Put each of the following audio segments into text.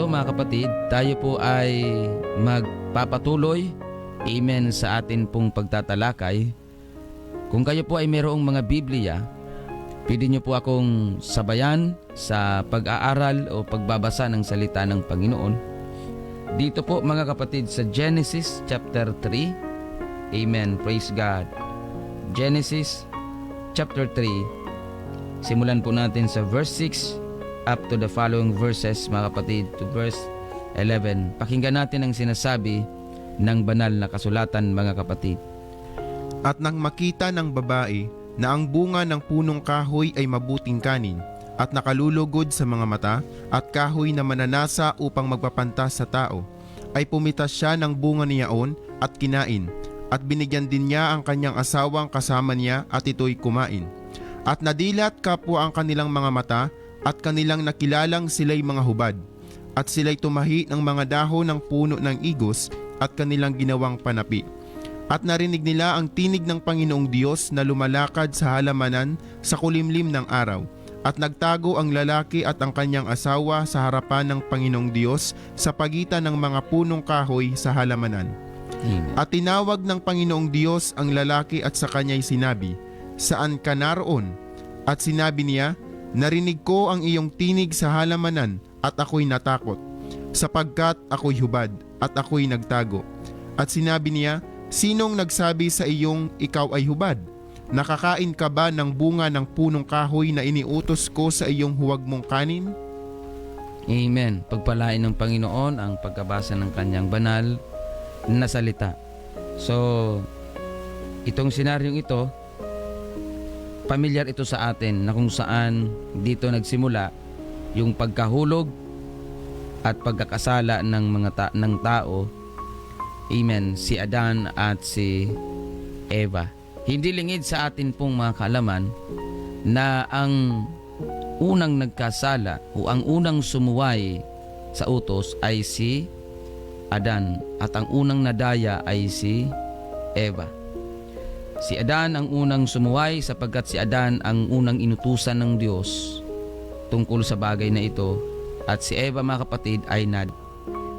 mga kapatid, tayo po ay magpapatuloy, amen, sa atin pong pagtatalakay. Kung kayo po ay mayroong mga Biblia, pwede nyo po akong sabayan sa pag-aaral o pagbabasa ng salita ng Panginoon. Dito po mga kapatid sa Genesis chapter 3. Amen. Praise God. Genesis chapter 3. Simulan po natin sa verse 6 up to the following verses mga kapatid to verse 11. Pakinggan natin ang sinasabi ng banal na kasulatan mga kapatid. At nang makita ng babae na ang bunga ng punong kahoy ay mabuting kanin at nakalulugod sa mga mata at kahoy na mananasa upang magpapantas sa tao, ay pumitas siya ng bunga niyaon at kinain, at binigyan din niya ang kanyang asawang kasama niya at ito'y kumain. At nadilat kapwa ang kanilang mga mata at kanilang nakilalang sila'y mga hubad, at sila'y tumahi ng mga dahon ng puno ng igos at kanilang ginawang panapi. At narinig nila ang tinig ng Panginoong Diyos na lumalakad sa halamanan sa kulimlim ng araw. At nagtago ang lalaki at ang kanyang asawa sa harapan ng Panginoong Diyos sa pagitan ng mga punong kahoy sa halamanan. Amen. At tinawag ng Panginoong Diyos ang lalaki at sa kanya'y sinabi, "Saan ka naroon?" At sinabi niya, "Narinig ko ang iyong tinig sa halamanan at ako'y natakot, sapagkat ako'y hubad at ako'y nagtago." At sinabi niya, "Sinong nagsabi sa iyong ikaw ay hubad? Nakakain ka ba ng bunga ng punong kahoy na iniutos ko sa iyong huwag mong kanin?" Amen. Pagpalain ng Panginoon ang pagkabasa ng kanyang banal na salita. So, itong senaryong ito, pamilyar ito sa atin na kung saan dito nagsimula yung pagkahulog at pagkakasala ng tao. Amen. Si Adan at si Eva. Hindi lingid sa atin pong mga kaalaman na ang unang nagkasala o ang unang sumuway sa utos ay si Adan at ang unang nadaya ay si Eva. Si Adan ang unang sumuway sapagkat si Adan ang unang inutusan ng Diyos tungkol sa bagay na ito, at si Eva mga kapatid ay nad.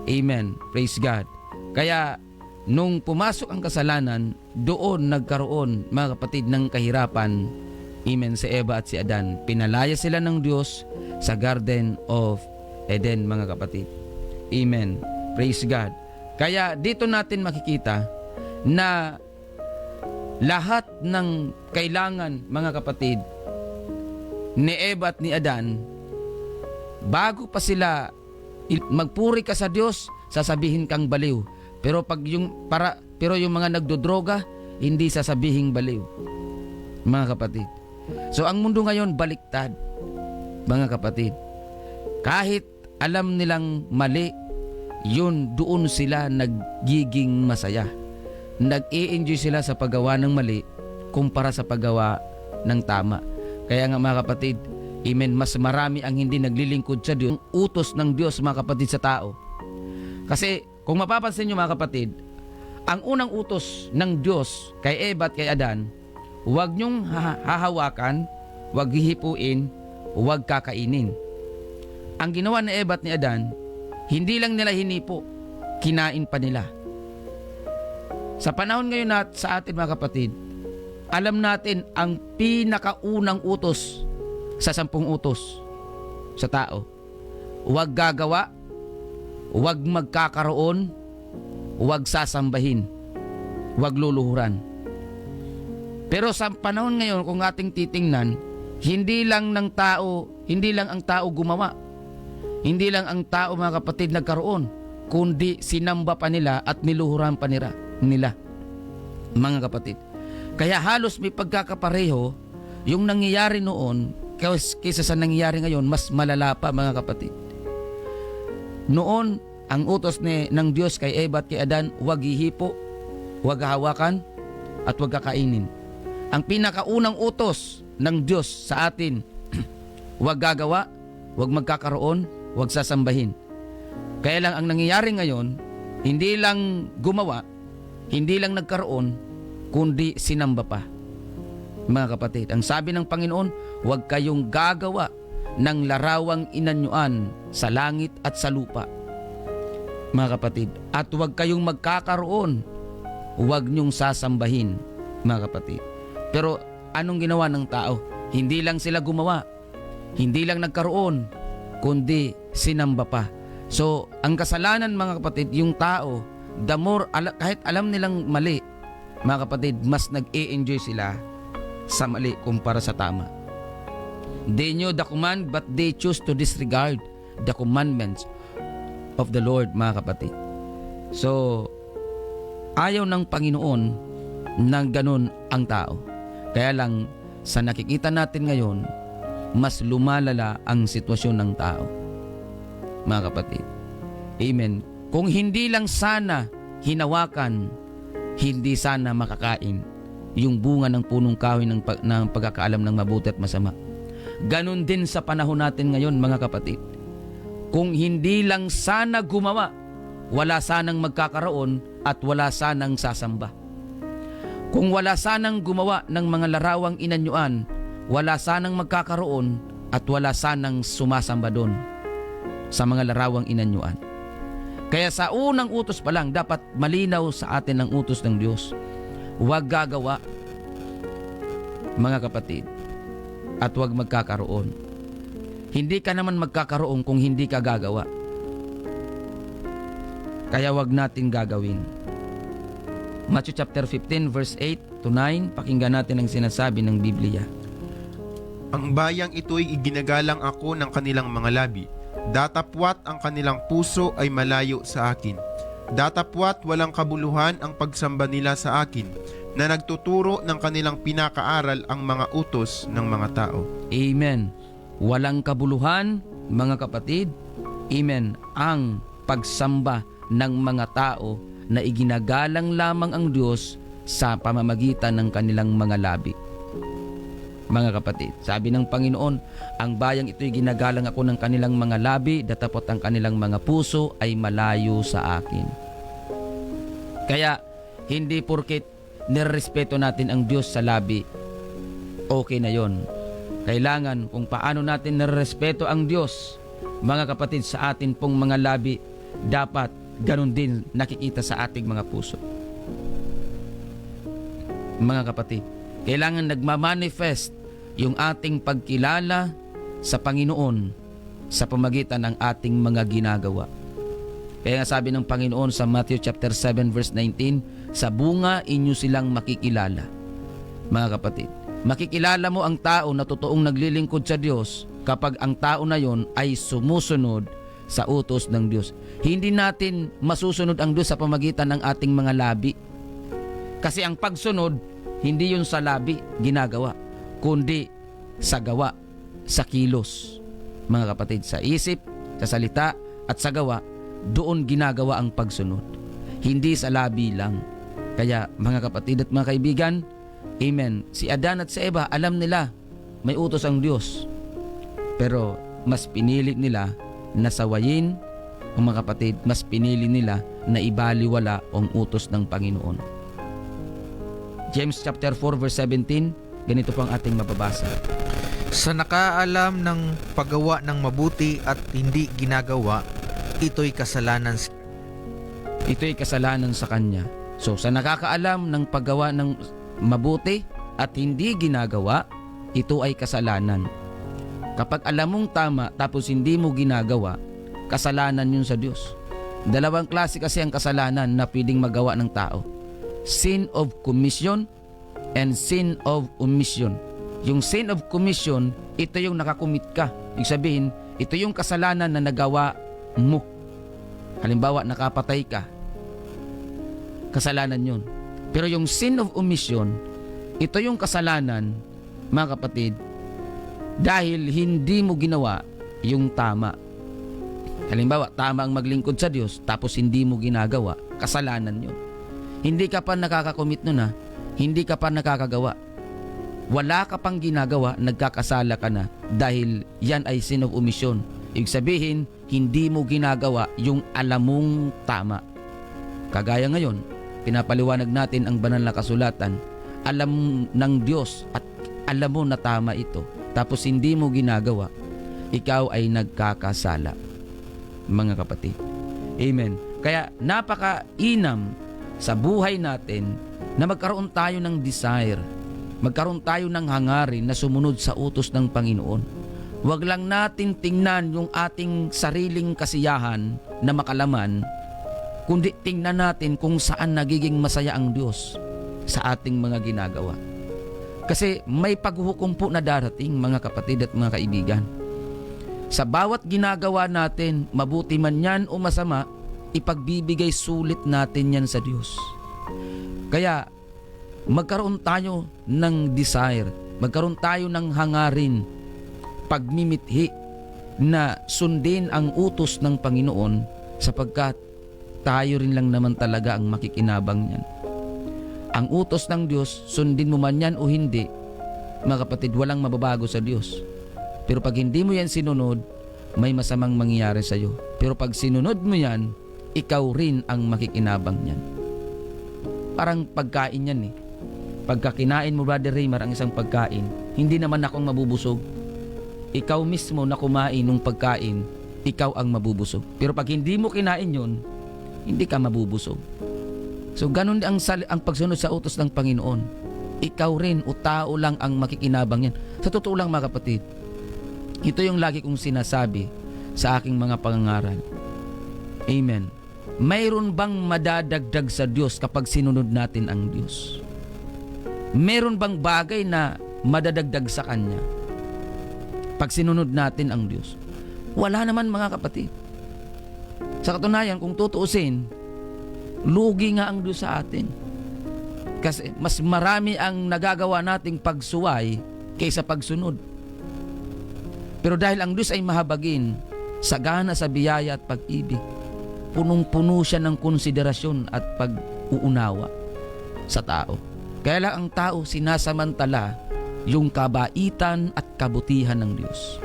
Amen. Praise God. Kaya nung pumasok ang kasalanan, doon nagkaroon mga kapatid ng kahirapan. Amen. Si Eva at si Adan, pinalaya sila ng Diyos sa Garden of Eden mga kapatid. Amen. Praise God. Kaya dito natin makikita na lahat ng kailangan mga kapatid ni Eva at ni Adan, bago pa sila magpuri ka sa Diyos, sasabihin kang baliw. Pero yung mga nagdodroga, hindi sasabihin baliw. Mga kapatid. So ang mundo ngayon baliktad. Mga kapatid. Kahit alam nilang mali, yun doon sila nagiging masaya. Nag-i-enjoy sila sa paggawa ng mali kumpara sa paggawa ng tama. Kaya nga mga kapatid, amen, mas marami ang hindi naglilingkod sa Diyos, utos ng Diyos mga kapatid sa tao. Kasi kung mapapansin nyo mga kapatid, ang unang utos ng Diyos kay Eva at kay Adan, huwag nyong hahawakan, huwag hihipuin, huwag kakainin. Ang ginawa ni Eva at ni Adan, hindi lang nila hinipo, kinain pa nila. Sa panahon ngayon sa atin mga kapatid, alam natin ang pinakaunang utos sa 10 utos sa tao. Huwag gagawa, huwag magkakaroon, huwag sasambahin, huwag luluhuran. Pero sa panahon ngayon kung ating titingnan, hindi lang ang tao gumawa. Hindi lang ang tao mga kapatid nagkaroon, kundi sinamba pa nila at niluhuran pa nila mga kapatid. Kaya halos may pagkakapareho yung nangyayari noon kaysa sa nangyayari ngayon, mas malala pa mga kapatid. Noon, ang utos ng Diyos kay Eva at kay Adan, huwag hihipo, huwag hawakan, at huwag kakainin. Ang pinakaunang utos ng Diyos sa atin, huwag gagawa, huwag magkakaroon, huwag sasambahin. Kaya lang ang nangyayari ngayon, hindi lang gumawa, hindi lang nagkaroon, kundi sinamba pa. Mga kapatid, ang sabi ng Panginoon, huwag kayong gagawa ng larawang inanyuan sa langit at sa lupa. Mga kapatid, at huwag kayong magkakaroon, huwag niyong sasambahin, mga kapatid. Pero anong ginawa ng tao? Hindi lang sila gumawa, hindi lang nagkaroon, kundi sinamba pa. So, ang kasalanan, mga kapatid, yung tao, the more, kahit alam nilang mali, mga kapatid, mas nag-e-enjoy sila sa mali kumpara sa tama. They knew the command, but they choose to disregard the commandments of the Lord, mga kapatid. So, ayaw ng Panginoon na ganun ang tao. Kaya lang, sa nakikita natin ngayon, mas lumalala ang sitwasyon ng tao, mga kapatid. Amen. Kung hindi lang sana hinawakan, hindi sana makakain yung bunga ng punong kahoy ng pagkakaalam ng mabuti at masama. Ganon din sa panahon natin ngayon, mga kapatid. Kung hindi lang sana gumawa, wala sanang magkakaroon at wala sanang sasamba. Kung wala sanang gumawa ng mga larawang inanyuan, wala sanang magkakaroon at wala sanang sumasamba doon sa mga larawang inanyuan. Kaya sa unang utos pa lang, dapat malinaw sa atin ang utos ng Diyos. Huwag gagawa, mga kapatid, at huwag magkakaroon. Hindi ka naman magkakaroon kung hindi ka gagawa. Kaya huwag natin gagawin. Matthew chapter 15 verse 8 to 9, pakinggan natin ang sinasabi ng Biblia. Ang bayang ito'y iginagalang ako ng kanilang mga labi. Datapwat ang kanilang puso ay malayo sa akin. Datapwat walang kabuluhan ang pagsamba nila sa akin, na nagtuturo ng kanilang pinakaaral ang mga utos ng mga tao. Amen. Walang kabuluhan, mga kapatid. Amen. Ang pagsamba ng mga tao na iginagalang lamang ang Diyos sa pamamagitan ng kanilang mga labi. Mga kapatid, sabi ng Panginoon, ang bayang ito'y ginagalang ako ng kanilang mga labi, datapot ang kanilang mga puso ay malayo sa akin. Kaya, hindi porket nirespeto natin ang Diyos sa labi, okay na yon. Kailangan kung paano natin nirespeto ang Diyos, mga kapatid, sa atin pong mga labi, dapat ganun din nakikita sa ating mga puso. Mga kapatid, kailangan nagmamanifest yung ating pagkilala sa Panginoon sa pamagitan ng ating mga ginagawa. Kaya nga sabi ng Panginoon sa Matthew chapter 7 verse 19, sa bunga inyo silang makikilala. Mga kapatid, makikilala mo ang tao na totoong naglilingkod sa Diyos kapag ang tao na yon ay sumusunod sa utos ng Diyos. Hindi natin masusunod ang Diyos sa pamagitan ng ating mga labi. Kasi ang pagsunod, hindi yun sa labi ginagawa, kundi sa gawa, sa kilos. Mga kapatid, sa isip, sa salita, at sa gawa, doon ginagawa ang pagsunod. Hindi sa labi lang. Kaya mga kapatid at mga kaibigan, amen, si Adan at si Eva, alam nila may utos ang Diyos. Pero mas pinili nila na sawayin, o mga kapatid, mas pinili nila na ibaliwala ang utos ng Panginoon. James chapter 4 verse 17, ganito po ang ating mababasa. Sa nakaalam ng paggawa ng mabuti at hindi ginagawa, ito'y kasalanan. Ito'y kasalanan sa kanya. So sa nakakaalam ng paggawa ng mabuti at hindi ginagawa, ito ay kasalanan. Kapag alam mong tama tapos hindi mo ginagawa, kasalanan yun sa Diyos. Dalawang klase kasi ang kasalanan na pwedeng magawa ng tao. Sin of commission and sin of omission. Yung sin of commission, ito yung nakakumit ka. Ibig sabihin, ito yung kasalanan na nagawa mo. Halimbawa, nakapatay ka. Kasalanan yun. Pero yung sin of omission, ito yung kasalanan, mga kapatid, dahil hindi mo ginawa yung tama. Halimbawa, tama ang maglingkod sa Diyos, tapos hindi mo ginagawa, kasalanan yun. Hindi ka pa nakakakomit nun ha. Hindi ka pa nakakagawa. Wala ka pang ginagawa, nagkakasala ka na dahil yan ay sin of omission. Ibig sabihin, hindi mo ginagawa yung alam mong tama. Kagaya ngayon, pinapaliwanag natin ang banal na kasulatan. Alam ng Diyos at alam mo na tama ito. Tapos hindi mo ginagawa. ikaw ay nagkakasala, mga kapatid. Amen. Kaya napakainam sa buhay natin na magkaroon tayo ng desire, magkaroon tayo ng hangarin na sumunod sa utos ng Panginoon. Huwag lang natin tingnan yung ating sariling kasiyahan na makalaman, kundi tingnan natin kung saan nagiging masaya ang Diyos sa ating mga ginagawa. Kasi may paghuhukom po na darating, mga kapatid at mga kaibigan. Sa bawat ginagawa natin, mabuti man yan o masama, ipagbibigay sulit natin yan sa Diyos. Kaya magkaroon tayo ng desire, magkaroon tayo ng hangarin, pagmimithi na sundin ang utos ng Panginoon, sapagkat tayo rin lang naman talaga ang makikinabang niyan. Ang utos ng Diyos, sundin mo man yan o hindi, mga kapatid, walang mababago sa Diyos. Pero pag hindi mo yan sinunod, may masamang mangyayari sa iyo. Pero pag sinunod mo yan, ikaw rin ang makikinabang niyan. Parang pagkain yan eh. Pagka kinain mo, Brother Raymar, ang isang pagkain, hindi naman akong mabubusog. Ikaw mismo na kumain ng pagkain, ikaw ang mabubusog. Pero pag hindi mo kinain yun, hindi ka mabubusog. So ganun ang pagsunod sa utos ng Panginoon. Ikaw rin o tao lang ang makikinabang yan. Sa totoo lang, mga kapatid, ito yung lagi kong sinasabi sa aking mga pangangaral. Amen. Mayroon bang madadagdag sa Diyos kapag sinunod natin ang Diyos? Mayroon bang bagay na madadagdag sa Kanya pag sinunod natin ang Diyos? Wala naman, mga kapatid. Sa katunayan, kung tutuusin, lugi nga ang Diyos sa atin. Kasi mas marami ang nagagawa nating pagsuway kaysa pagsunod. Pero dahil ang Diyos ay mahabagin, sagana sa biyaya at pag-ibig, punong-puno siya ng konsiderasyon at pag-uunawa sa tao. Kaya lang ang tao sinasamantala yung kabaitan at kabutihan ng Diyos.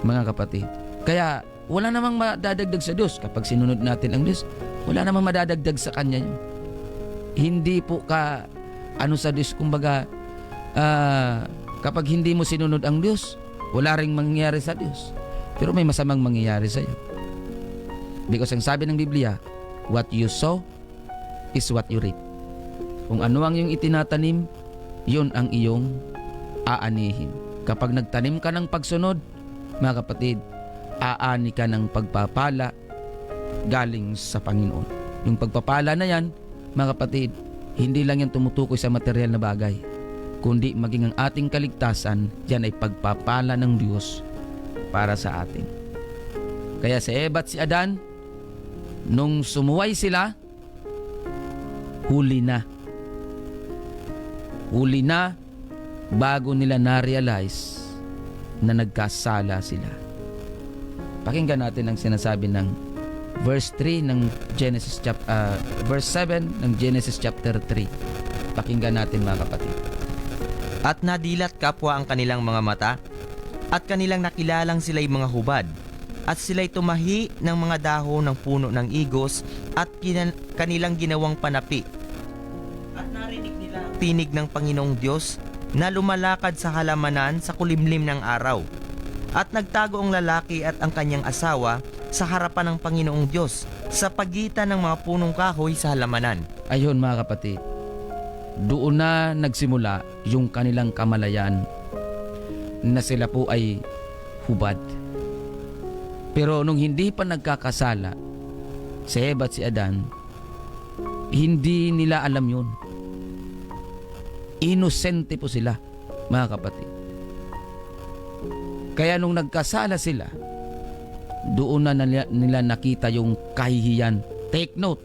Mga kapatid, kaya wala namang madadagdag sa Diyos kapag sinunod natin ang Diyos. Wala namang madadagdag sa Kanya yun. Hindi po ka sa Diyos, kumbaga kapag hindi mo sinunod ang Diyos, wala ring mangyayari sa Diyos. Pero may masamang mangyayari sa iyo. Because ang sabi ng Biblia, what you sow is what you reap. Kung ano ang iyong itinatanim, yun ang iyong aanihin. Kapag nagtanim ka ng pagsunod, mga kapatid, aani ka ng pagpapala galing sa Panginoon. Yung pagpapala na yan, mga kapatid, hindi lang yan tumutukoy sa material na bagay, kundi maging ang ating kaligtasan, yan ay pagpapala ng Diyos para sa atin. Kaya si Eva at si Adan, nung sumuway sila, huli na. Huli na bago nila na-realize na nagkasala sila. Pakinggan natin ang sinasabi ng verse 3 ng Genesis verse 7 ng Genesis chapter 3. Pakinggan natin, mga kapatid. At nadilat kapwa ang kanilang mga mata, at kanilang nakilalang sila'y mga hubad, at sila'y tumahi ng mga dahon ng puno ng igos, at kanilang ginawang panapi. At narinig nila ang tinig ng Panginoong Diyos na lumalakad sa halamanan sa kulimlim ng araw. At nagtago ang lalaki at ang kanyang asawa sa harapan ng Panginoong Diyos sa pagitan ng mga punong kahoy sa halamanan. Ayun, mga kapatid, doon na nagsimula yung kanilang kamalayan na sila po ay hubad. Pero nung hindi pa nagkakasala, si Eva at si Adan, hindi nila alam yun. Inosente po sila, mga kapatid. Kaya nung nagkasala sila, doon na nila nakita yung kahihiyan. Take note,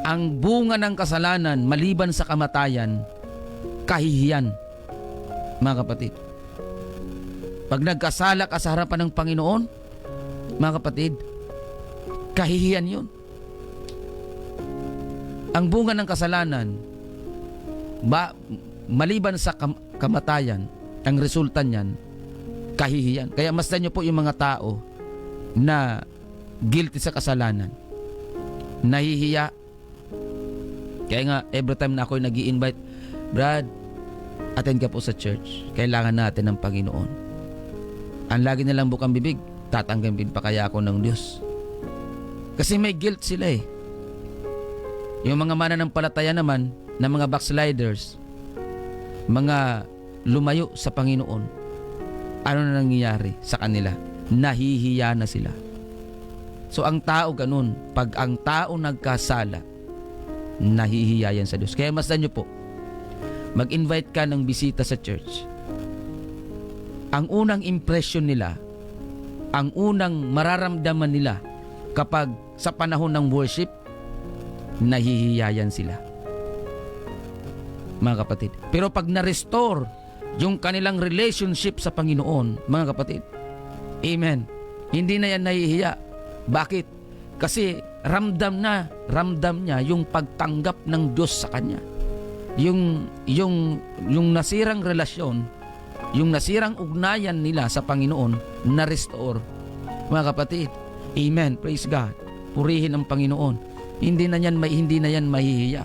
ang bunga ng kasalanan maliban sa kamatayan, kahihiyan, mga kapatid. Pag nagkasala ka sa harapan ng Panginoon, mga kapatid, kahihiyan yun. Ang bunga ng kasalanan, maliban sa kamatayan, ang resulta niyan, kahihiyan. Kaya masdan niyo po yung mga tao na guilty sa kasalanan, nahihiya. Kaya nga, every time na ako'y nag-i-invite, Brad, attend ka po sa church. Kailangan natin ng Panginoon. Ang lagi nilang bukang bibig, tatanggapin pa kaya ako ng Diyos? Kasi may guilt sila eh. Yung mga mananampalataya naman na mga backsliders, mga lumayo sa Panginoon, ano na nangyayari sa kanila? Nahihiya na sila. So ang tao ganun, pag ang tao nagkasala, nahihiya yan sa Diyos. Kaya masdan nyo po, mag-invite ka ng bisita sa church. Ang unang impression nila, ang unang mararamdaman nila kapag sa panahon ng worship, nahihiya yan sila. Mga kapatid. Pero pag na-restore yung kanilang relationship sa Panginoon, mga kapatid, amen, hindi na yan nahihiya. Bakit? Kasi ramdam niya yung pagtanggap ng Diyos sa kanya. Yung nasirang relasyon, yung nasirang ugnayan nila sa Panginoon, na-restore. Mga kapatid, amen, praise God. Purihin ang Panginoon. Hindi na yan mahihiya.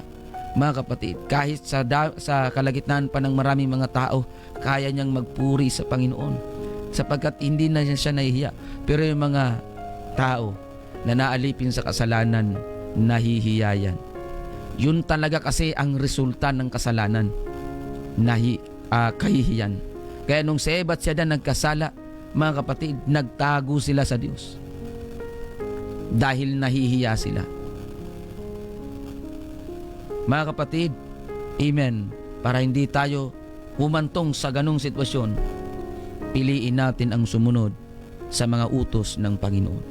Mga kapatid, kahit sa kalagitnaan pa ng maraming mga tao, kaya niyang magpuri sa Panginoon. Sapagkat hindi na siya nahihiya. Pero yung mga tao na naalipin sa kasalanan, nahihiya yan. Yun talaga kasi ang resulta ng kasalanan. Kahihiyan. Kaya nung si Eva at si Adan nagkasala, mga kapatid, nagtago sila sa Diyos. Dahil nahihiya sila. Mga kapatid, amen, para hindi tayo humantong sa ganong sitwasyon, piliin natin ang sumunod sa mga utos ng Panginoon.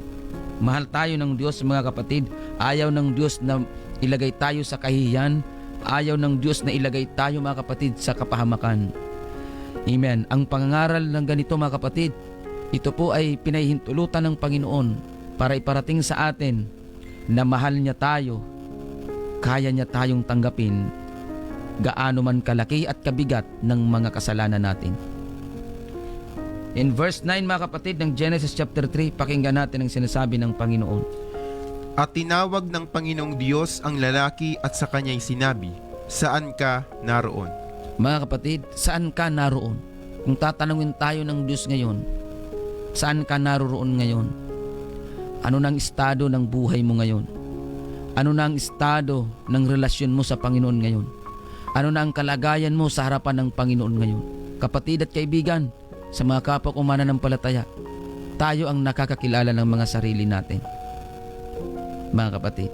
Mahal tayo ng Diyos, mga kapatid. Ayaw ng Diyos na ilagay tayo sa kahihiyan. Ayaw ng Diyos na ilagay tayo, mga kapatid, sa kapahamakan. Amen. Ang pangangaral ng ganito, mga kapatid, ito po ay pinahihintulutan ng Panginoon para iparating sa atin na mahal niya tayo, kaya niya tayong tanggapin gaano man kalaki at kabigat ng mga kasalanan natin. In verse 9, mga kapatid, ng Genesis chapter 3, pakinggan natin ang sinasabi ng Panginoon. At tinawag ng Panginoong Diyos ang lalaki at sa kanya'y sinabi, saan ka naroon? Mga kapatid, saan ka naroon? Kung tatanungin tayo ng Diyos ngayon, saan ka naroon ngayon? Ano nang estado ng buhay mo ngayon? Ano na ang estado ng relasyon mo sa Panginoon ngayon? Ano na ang kalagayan mo sa harapan ng Panginoon ngayon? Kapatid at kaibigan, sa mga kapwa ko mananampalataya, tayo ang nakakakilala ng mga sarili natin. Mga kapatid,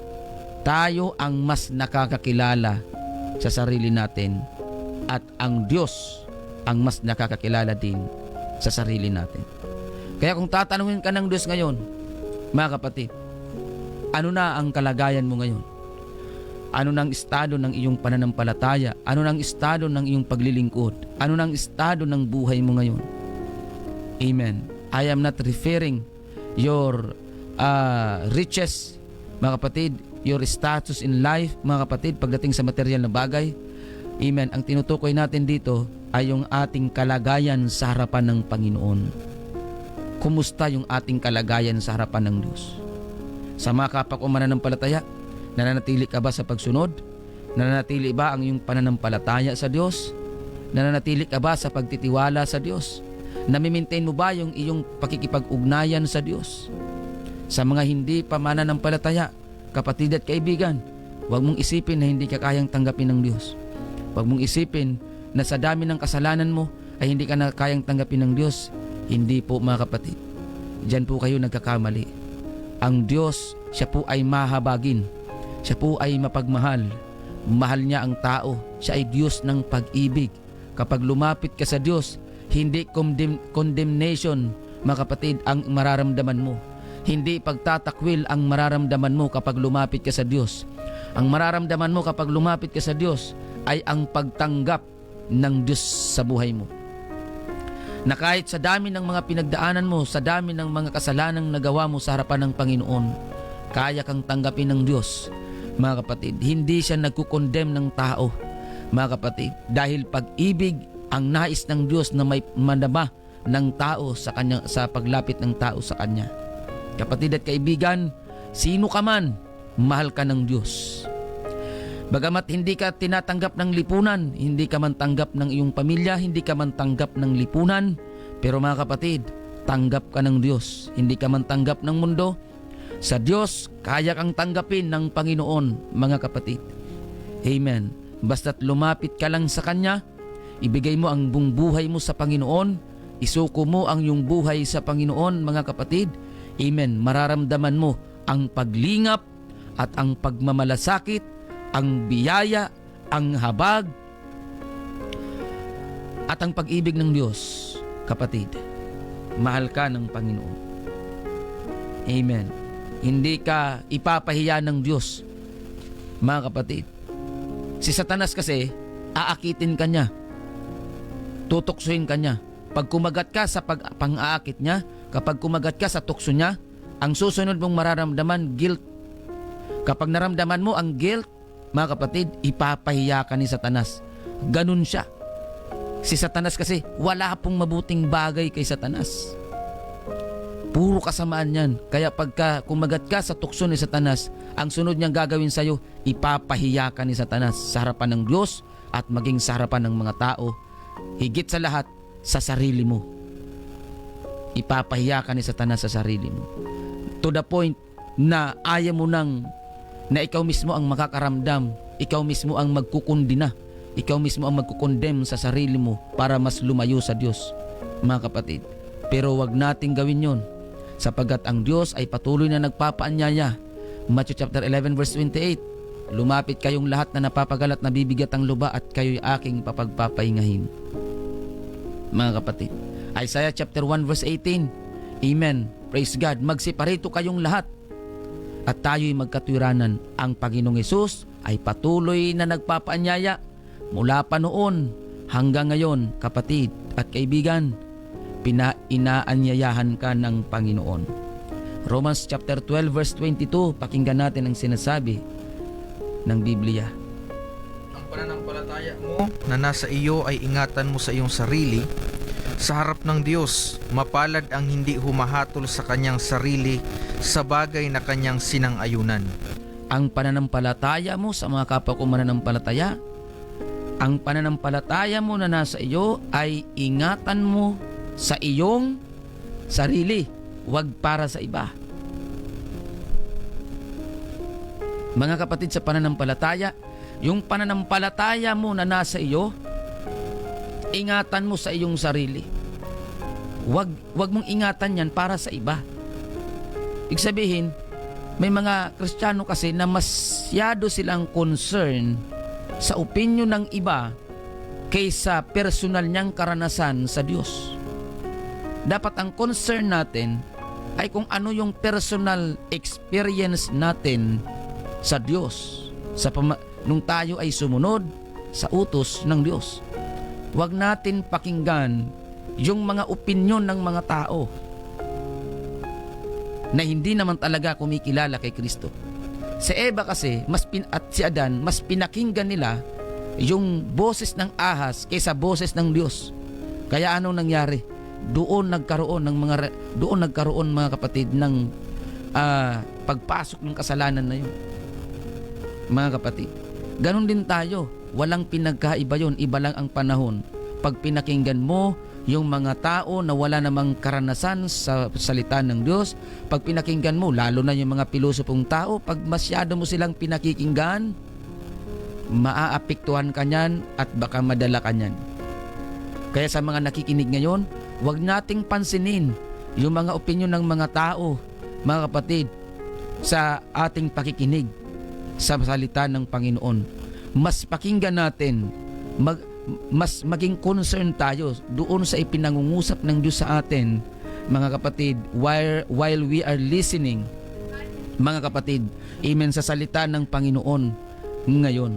tayo ang mas nakakakilala sa sarili natin at ang Diyos ang mas nakakakilala din sa sarili natin. Kaya kung tatanungin ka ng Diyos ngayon, mga kapatid, ano na ang kalagayan mo ngayon? Ano na ang estado ng iyong pananampalataya? Ano na ang estado ng iyong paglilingkod? Ano na ang estado ng buhay mo ngayon? Amen. I am not referring your riches, mga kapatid, your status in life, mga kapatid, pagdating sa material na bagay. Amen. Ang tinutukoy natin dito ay yung ating kalagayan sa harapan ng Panginoon. Kumusta yung ating kalagayan sa harapan ng Diyos? Sa mga kapwa ko mananampalataya, nananatili ka ba sa pagsunod? Nananatili ba ang iyong pananampalataya sa Diyos? Nananatili ka ba sa pagtitiwala sa Diyos? Nami-maintain mo ba yung iyong pakikipag-ugnayan sa Diyos? Sa mga hindi pa mananampalataya, kapatid at kaibigan, huwag mong isipin na hindi ka kayang tanggapin ng Diyos. Huwag mong isipin na sa dami ng kasalanan mo ay hindi ka na kayang tanggapin ng Diyos. Hindi po, mga kapatid. Diyan po kayo nagkakamali. Ang Diyos, siya po ay mahabagin. Siya po ay mapagmahal. Mahal niya ang tao. Siya ay Diyos ng pag-ibig. Kapag lumapit ka sa Diyos, hindi condemnation, mga kapatid, ang mararamdaman mo. Hindi pagtatakwil ang mararamdaman mo kapag lumapit ka sa Diyos. Ang mararamdaman mo kapag lumapit ka sa Diyos ay ang pagtanggap ng Diyos sa buhay mo. Na kahit sa dami ng mga pinagdaanan mo, sa dami ng mga kasalanang nagawa mo sa harapan ng Panginoon, kaya kang tanggapin ng Diyos, mga kapatid. Hindi siya nagkukondem ng tao, mga kapatid, dahil pag-ibig ang nais ng Diyos na may madama ng tao sa kanya, sa paglapit ng tao sa Kanya. Kapatid at kaibigan, sino ka man, mahal ka ng Diyos. Bagamat hindi ka tinatanggap ng lipunan, hindi ka man tanggap ng iyong pamilya, hindi ka man tanggap ng lipunan, pero mga kapatid, tanggap ka ng Diyos. Hindi ka man tanggap ng mundo, sa Diyos kaya kang tanggapin ng Panginoon, mga kapatid. Amen. Basta't lumapit ka lang sa Kanya, ibigay mo ang buong buhay mo sa Panginoon, isuko mo ang iyong buhay sa Panginoon, mga kapatid. Amen. Mararamdaman mo ang paglingap at ang pagmamalasakit, ang biyaya, ang habag, at ang pag-ibig ng Diyos, kapatid. Mahal ka ng Panginoon. Amen. Hindi ka ipapahiya ng Diyos, mga kapatid. Si Satanas kasi, aakitin ka niya. Tutuksuhin ka niya. Pag kumagat ka sa pang-aakit niya, kapag kumagat ka sa tukso niya, ang susunod mong mararamdaman, guilt. Kapag naramdaman mo ang guilt, mga kapatid, ipapahiya ka ni Satanas. Ganun siya. Si Satanas kasi, wala pong mabuting bagay kay Satanas. Puro kasamaan yan. Kaya pagka kumagat ka sa tukso ni Satanas, ang sunod niyang gagawin sa'yo, ipapahiya ka ni Satanas sa harapan ng Diyos at maging sa harapan ng mga tao. Higit sa lahat, sa sarili mo. Ipapahiya ka ni Satanas sa sarili mo. To the point na ayaw mo nang na ikaw mismo ang makakaramdam, ikaw mismo ang magkukundina, ikaw mismo ang magkukondem sa sarili mo para mas lumayo sa Diyos, mga kapatid. Pero wag nating gawin yon, sapagkat ang Diyos ay patuloy na nagpapaanyaya. Matthew chapter 11 verse 28, lumapit kayong lahat na napapagalat na bibigat ang luba at kayo'y aking papagpapahingahin. Mga kapatid, Isaiah chapter 1 verse 18, Amen, praise God, magseparito kayong lahat at tayo'y magkatwiranan. Ang Panginoong Hesus ay patuloy na nagpapaanyaya mula pa noon hanggang ngayon, kapatid at kaibigan. Inaanyayahan ka ng Panginoon. Romans chapter 12 verse 22, pakinggan natin ang sinasabi ng Biblia. Ang pananampalataya mo na nasa iyo ay ingatan mo sa iyong sarili. Sa harap ng Diyos, mapalad ang hindi humahatol sa kanyang sarili sa bagay na kanyang sinang-ayunan. Ang pananampalataya mo sa mga kapwa ko mananampalataya, ang pananampalataya mo na nasa iyo ay ingatan mo sa iyong sarili, wag para sa iba. Mga kapatid, sa pananampalataya, yung pananampalataya mo na nasa iyo, ingatan mo sa iyong sarili. Wag mong ingatan yan para sa iba. Ibig sabihin, may mga Kristiyano kasi na masyado silang concern sa opinion ng iba kaysa personal niyang karanasan sa Diyos. Dapat ang concern natin ay kung ano yung personal experience natin sa Diyos nung tayo ay sumunod sa utos ng Diyos. Huwag natin pakinggan yung mga opinyon ng mga tao na hindi naman talaga kumikilala kay Kristo. Si Eva kasi at si Adan, mas pinakinggan nila yung boses ng ahas kaysa boses ng Diyos. Kaya anong nangyari? Doon nagkaroon mga kapatid ng pagpasok ng kasalanan na yun. Mga kapatid, ganun din tayo. Walang pinagkaiba yun, iba lang ang panahon. Pag pinakinggan mo yung mga tao na wala namang karanasan sa salita ng Diyos, pag pinakinggan mo, lalo na yung mga pilosopong tao, pag masyado mo silang pinakikinggan, maaapektuhan ka niyan at baka madala ka niyan. Kaya sa mga nakikinig ngayon, huwag nating pansinin yung mga opinyon ng mga tao, mga kapatid, sa ating pakikinig sa salita ng Panginoon. Mas pakinggan natin, mas maging concern tayo doon sa ipinangungusap ng Diyos sa atin, mga kapatid, while we are listening, mga kapatid, amen, sa salita ng Panginoon ngayon.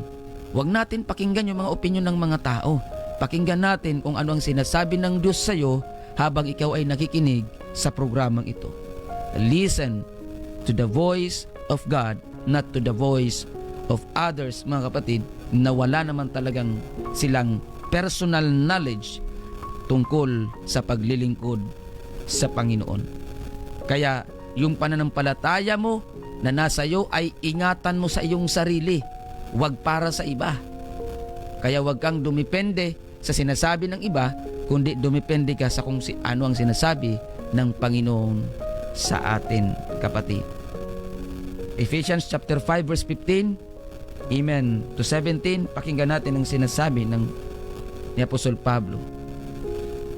Huwag natin pakinggan yung mga opinyon ng mga tao. Pakinggan natin kung ano ang sinasabi ng Diyos sa iyo habang ikaw ay nakikinig sa programang ito. Listen to the voice of God, not to the voice of others, mga kapatid, na wala naman talagang silang personal knowledge tungkol sa paglilingkod sa Panginoon. Kaya yung pananampalataya mo na nasa iyo ay ingatan mo sa iyong sarili, wag para sa iba. Kaya wag kang dumipende sa sinasabi ng iba, kundi dumipende ka sa kung ano ang sinasabi ng Panginoon sa atin, kapatid. Ephesians chapter 5 verse 15, amen, to 17, pakinggan natin ang sinasabi ni Apostol Pablo.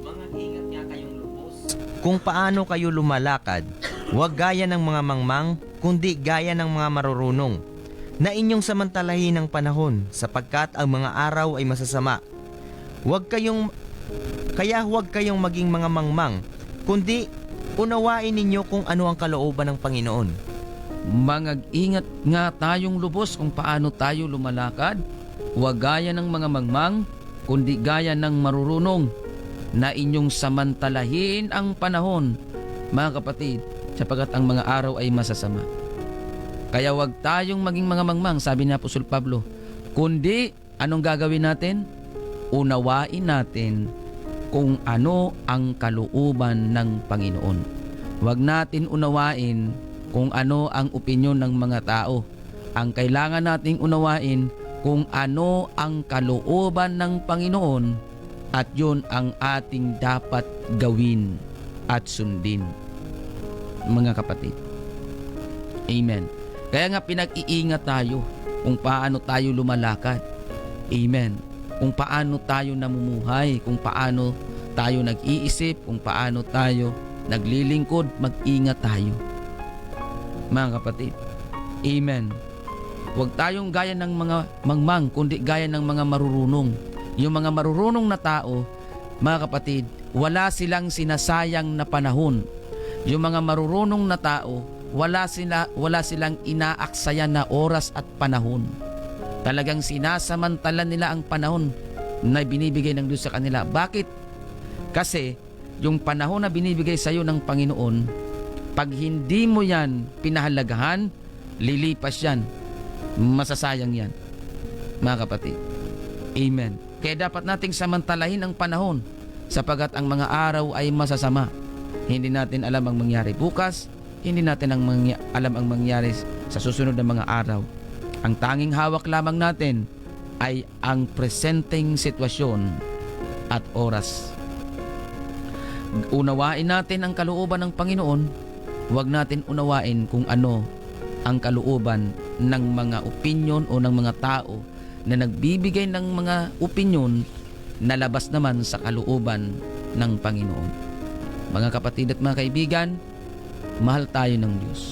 Mga ingat nga kayong lubos. Kung paano kayo lumalakad, huwag gaya ng mga mangmang, kundi gaya ng mga marurunong, na inyong samantalahin ang panahon, sapagkat ang mga araw ay masasama. Kaya huwag kayong maging mga mangmang, kundi unawain ninyo kung ano ang kalooban ng Panginoon. Mag-ingat nga tayong lubos kung paano tayo lumalakad, huwag gaya ng mga mangmang, kundi gaya ng marurunong, na inyong samantalahin ang panahon, mga kapatid, sapagkat ang mga araw ay masasama. Kaya huwag tayong maging mga mangmang, sabi ni Apostol Pablo, kundi anong gagawin natin? Unawain natin kung ano ang kalooban ng Panginoon. Huwag natin unawain kung ano ang opinyon ng mga tao. Ang kailangan nating unawain kung ano ang kalooban ng Panginoon, at yun ang ating dapat gawin at sundin, mga kapatid. Amen. Kaya nga pinag-iingat tayo kung paano tayo lumalakad. Amen. Kung paano tayo namumuhay, kung paano tayo nag-iisip, kung paano tayo naglilingkod, mag-ingat tayo, mga kapatid. Amen. Huwag tayong gaya ng mga mangmang, kundi gaya ng mga marurunong. Yung mga marurunong na tao, mga kapatid, wala silang sinasayang na panahon. Yung mga marurunong na tao, wala silang inaaksayan na oras at panahon. Talagang sinasamantala nila ang panahon na binibigay ng Diyos sa kanila. Bakit? Kasi yung panahon na binibigay sa iyo ng Panginoon, pag hindi mo yan pinahalagahan, lilipas yan. Masasayang yan, mga kapatid. Amen. Kaya dapat nating samantalahin ang panahon, sapagkat ang mga araw ay masasama. Hindi natin alam ang mangyari bukas, hindi natin alam ang mangyari sa susunod na mga araw. Ang tanging hawak lamang natin ay ang presenteng sitwasyon at oras. Unawain natin ang kalooban ng Panginoon, huwag natin unawain kung ano ang kalooban ng mga opinyon o ng mga tao na nagbibigay ng mga opinyon na labas naman sa kalooban ng Panginoon. Mga kapatid at mga kaibigan, mahal tayo ng Diyos,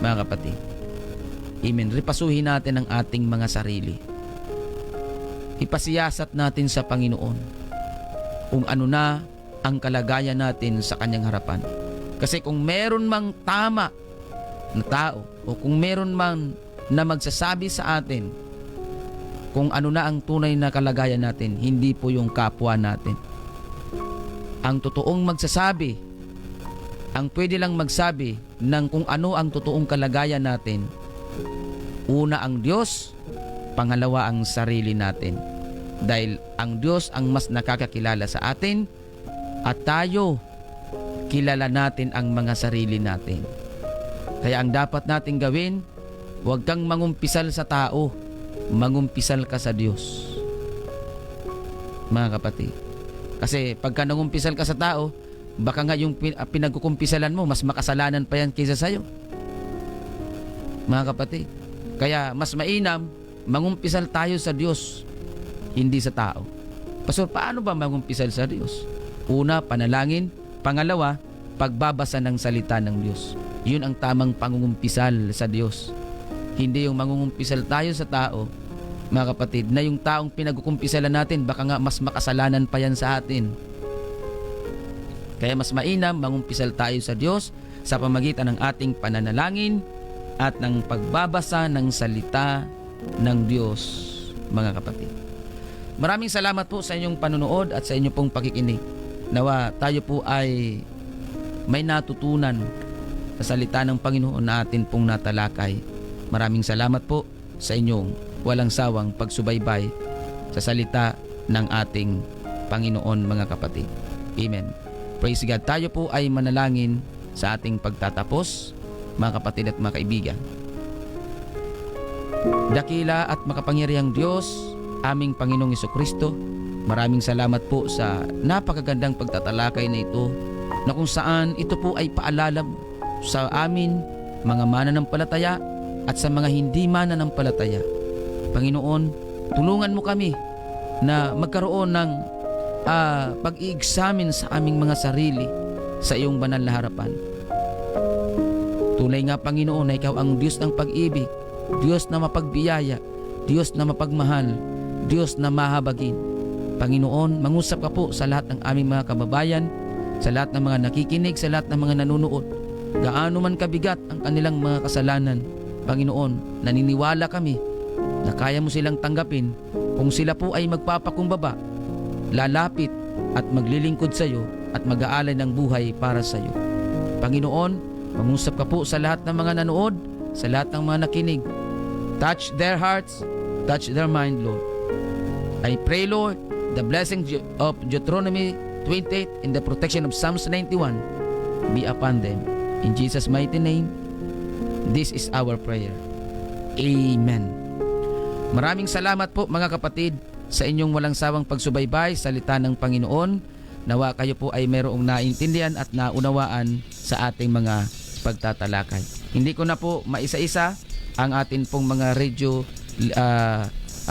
mga kapatid. Amen. Repasuhin natin ang ating mga sarili. Ipasiyasat natin sa Panginoon kung ano na ang kalagayan natin sa Kanyang harapan. Kasi kung meron mang tama na tao o kung meron mang na magsasabi sa atin kung ano na ang tunay na kalagayan natin, hindi po yung kapwa natin. Ang totoong magsasabi, ang pwede lang magsabi ng kung ano ang totoong kalagayan natin, una ang Diyos, pangalawa ang sarili natin. Dahil ang Diyos ang mas nakakakilala sa atin, at tayo, kilala natin ang mga sarili natin. Kaya ang dapat nating gawin, huwag kang mangumpisal sa tao, mangumpisal ka sa Diyos, mga kapatid. Kasi pagka nangumpisal ka sa tao, baka nga yung pinagkukumpisalan mo, mas makasalanan pa yan kaysa sa'yo, mga kapatid. Kaya mas mainam, mangumpisal tayo sa Diyos, hindi sa tao. Pastor, paano ba mangumpisal sa Diyos? Una, panalangin. Pangalawa, pagbabasa ng salita ng Diyos. Yun ang tamang pangungumpisal sa Diyos. Hindi yung mangungumpisal tayo sa tao, mga kapatid, na yung taong pinagkukumpisalan natin, baka nga mas makasalanan pa yan sa atin. Kaya mas mainam, mangumpisal tayo sa Diyos sa pamagitan ng ating pananalangin at ng pagbabasa ng salita ng Diyos, mga kapatid. Maraming salamat po sa inyong panunood at sa inyong pong pakikinig. Nawa tayo po ay may natutunan sa salita ng Panginoon na atin pong natalakay. Maraming salamat po sa inyong walang sawang pagsubaybay sa salita ng ating Panginoon, mga kapatid. Amen. Praise God. Tayo po ay manalangin sa ating pagtatapos, mga kapatid at mga kaibigan. Dakila at makapangyarihang Diyos, aming Panginoong Hesukristo, maraming salamat po sa napakagandang pagtatalakay na ito na kung saan ito po ay paalala sa amin, mga mananampalataya at sa mga hindi mananampalataya. Panginoon, tulungan mo kami na magkaroon ng pag-i-examine sa aming mga sarili sa iyong banal na harapan. Tunay nga, Panginoon, na ikaw ang Diyos ng pag-ibig, Diyos na mapagbiyaya, Diyos na mapagmahal, Diyos na mahabagin. Panginoon, mangusap ka po sa lahat ng aming mga kababayan, sa lahat ng mga nakikinig, sa lahat ng mga nanunood. Gaano man kabigat ang kanilang mga kasalanan, Panginoon, naniniwala kami na kaya mo silang tanggapin kung sila po ay magpapakumbaba, lalapit at maglilingkod sa iyo at mag-aalay ng buhay para sa iyo. Panginoon, mangusap ka po sa lahat ng mga nanood, sa lahat ng mga nakinig. Touch their hearts, touch their mind, Lord. I pray, Lord, the blessing of Deuteronomy 28 and the protection of Psalms 91 be upon them. In Jesus' mighty name, this is our prayer. Amen. Maraming salamat po mga kapatid sa inyong walang sawang pagsubaybay sa salita ng Panginoon. Nawa kayo po ay mayroong naintindihan at naunawaan sa ating mga pagtatalakay. Hindi ko na po maisa-isa ang atin pong mga radio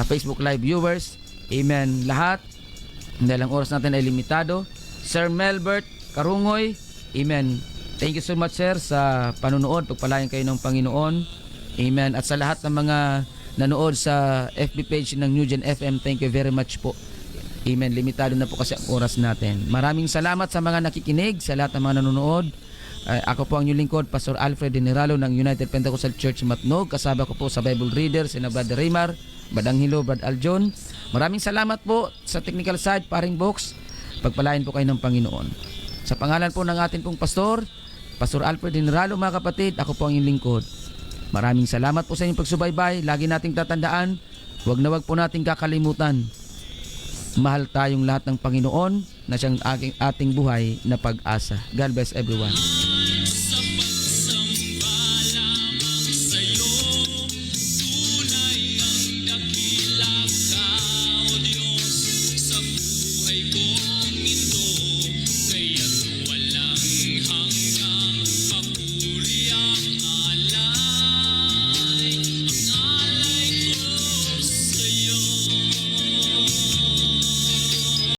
Facebook Live viewers. Amen lahat. Dahil ang oras natin ay limitado. Sir Melbert Karungoy, amen. Thank you so much, sir, sa panunood. Pagpalain kayo ng Panginoon. Amen. At sa lahat ng mga nanood sa FB page ng New Gen FM, thank you very much po. Amen. Limitado na po kasi ang oras natin. Maraming salamat sa mga nakikinig, sa lahat ng mga nanonood. Ako po ang inyong lingkod, Pastor Alfred Diniralo ng United Pentecostal Church Matnog. Kasama ko po sa Bible Reader, sina Brother Raymar, Badang Hilo, Brad Aljon. Maraming salamat po sa technical side, Paring Box. Pagpalain po kayo ng Panginoon. Sa pangalan po ng ating pong pastor, Pastor Alfred Diniralo, mga kapatid, ako po ang inyong lingkod. Maraming salamat po sa inyong pagsubaybay. Lagi nating tatandaan, wag na wag po nating kakalimutan. Mahal tayong lahat ng Panginoon na siyang ating buhay na pag-asa. God bless everyone.